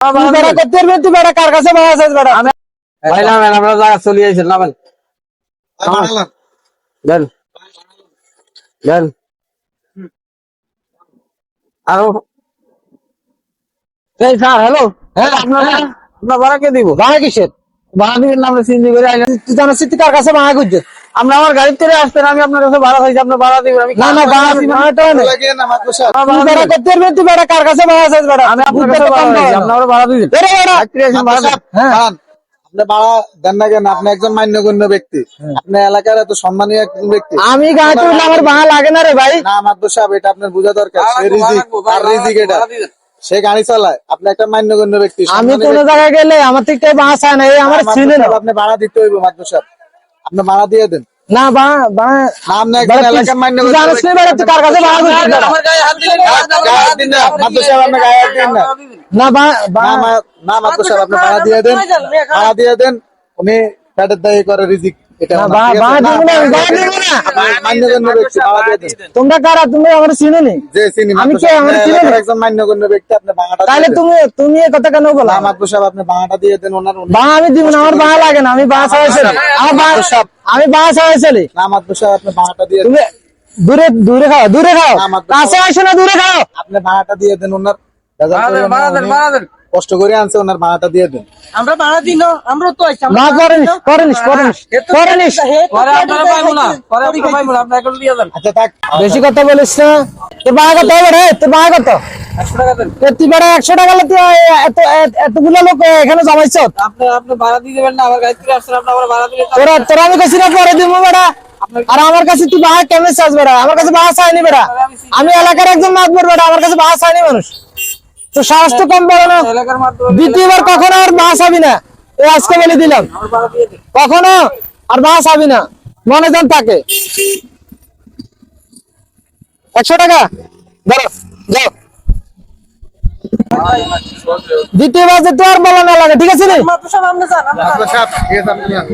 তুই বেটা কার কাছে ভাড়া আছিস বেটা? ভাই না আমরা জায়গা চলে আইছেন না ভাই দেন দেন আরো এই স্যার হ্যালো হ্যাঁ আপনার ভাড়া কে দিব? ভাড়া কিসের? ভাড়া দিবেন না আমরা চিন্তা করে আইলাম। তুই জানিস তুই কার কাছে ভাড়া করছিস? আমরা আমার গাড়ি থেকে আসতেন, আমি আপনার কাছে ভাড়া চাইছি, আপনার ভাড়া দিবেন। আমি না না ভাড়া ভাড়াটা নেই। তুই বেটা করতে পারবি, তুই বেটা কার কাছে ভাড়া আছিস বেটা? আমি আপনার কাছে ভাড়া চাইছি, আপনার ভাড়া দিবেন। বেটা বেটা হ্যাঁ আপনি ভাড়া দেন না কেন? আপনি একজন মান্যগণ্য ব্যক্তি, আপনি এলাকার এত সম্মানীয় একজন ব্যক্তি। আমি গাড়ি তুললে আমার ভাড়া লাগে না রে ভাই। না মাদবর সাহেব, এটা আপনার বোঝা দরকার। সে রিজিক, তার রিজিক এটা, সে গাড়ি চালায়। আপনি একটা মান্যগণ্য ব্যক্তি, আমি সম্মানী কোন ব্যক্তি। জায়গায় গেলে আমার থেকে ভাড়া চায় না, এই আমার মাদবর চিনে না। সাহেব, আপনি ভাড়া দিতে হইব। মাদবর সাহেব, আপনি ভাড়া দিয়ে দেন। না ভাড়া ভাড়া না, আপনি একজন এলাকার মান্যগণ্য জানিস ব্যক্তি। বেটা তুই কার কাছে ভাড়া করছিস বেটা? আমার গায়ে হাত দিলেন না। গায়ে হাত দিন না, মাদবর সাহেব, আপনি গায়ে হাত দিন না। না না, ভাড়া না মাদবর সাহেব, আপনি ভাড়া দিয়ে দেন, ভাড়া দিয়ে দেন। উনি পেটের দায়ী করে রিজিক, এটা না, ওনার, ঠিক আছে? ভাড়া না, দিব না, আপনি ভাড়া দিব না। মান্যগণ্য ব্যক্তি, ভাড়া দিয়ে দেন। তোমরা কারা? তুমি আমার চিনো নি? যে চিনি আমি মাদবর কে? সাহেব, আমার আপনি চিনো এলাকার না। একজন মান্যগণ্য ব্যক্তি, আপনি ভাড়াটা তাহলে দিয়ে দেন। তুমি তুমি এ কথা কেন বলো? না মাদবর সাহেব, আপনি ভাড়াটা দিয়ে দেন। ওনার ভাড়া আমি দিব না, আমার ভাড়া লাগে না, আমি ভাড়া ছাড়াই চলি। আমার ভাড়া আমি ভাড়া ছাড়াই চলি। না মাদবর সাহেব, আপনি ভাড়াটা দিয়ে দেন। তুমি দূরে দূরে খাও, দূরে খাও, না, মাত্র- কাছে আসো না, দূরে খাও। আপনি ভাড়াটা দিয়ে দেন। ওনার ভেজাল ভাড়া দেন, করবেন না, ভাড়া দেন, উনি ভাড়া দেন। কষ্ট করে আনছে, ওনার ভাড়াটা দিয়ে দেন। আমরা ভাড়া দিল, আমরা তো আইছি, আমরা না ভাড়া করেনিস দিল। করেনিস করেনিস করেনিস। পরে আপনারা পাইবো না, পরে আপনারা পাইবো না, আপনি এখন দিয়ে দেন। আচ্ছা থাক, বেশি কথা বলিস না। তোর ভাড়া কত হবে রে? তোর ভাড়া কত? 100 টাকা দেন। তুই বেটা 100 টাকা হলে তুই এতগুলো লোক এখানে জমাইছ? আপনি ভাড়া দিয়ে দেবেন না, আমার গাড়ি থেকে আসছেন, আপনি আমার ভাড়া দিলে তোরা আমি কাছে পরে দিব বেটা। আর আমার কাছে তুই ভাড়া কেমন চাস বেটা? আমার কাছে ভাড়া চাইনি বেটা। আমি এলাকার একজন মাতবর বেটা, আমার কাছে ভাড়া চাইনি মানুষ। তো সাহস তো কম বড় না। এলাকার মাধ্যমে দ্বিতীয়বার কখনো আর ভাড়া চাবি না, এই আজকে বলে দিলাম। আমার ভাড়া দিয়ে দেন। কখনো আর ভাড়া চাবি না, মনে যান থাকে। 100 টাকা ধরো, যাও। দ্বিতীয়বার যে তো আর বলা না লাগে, ঠিক আছে রে? মাত্র সব আমরা জান, আমরা জান। মাদবর সাহেব, ঠিক আছে, আপনি যান।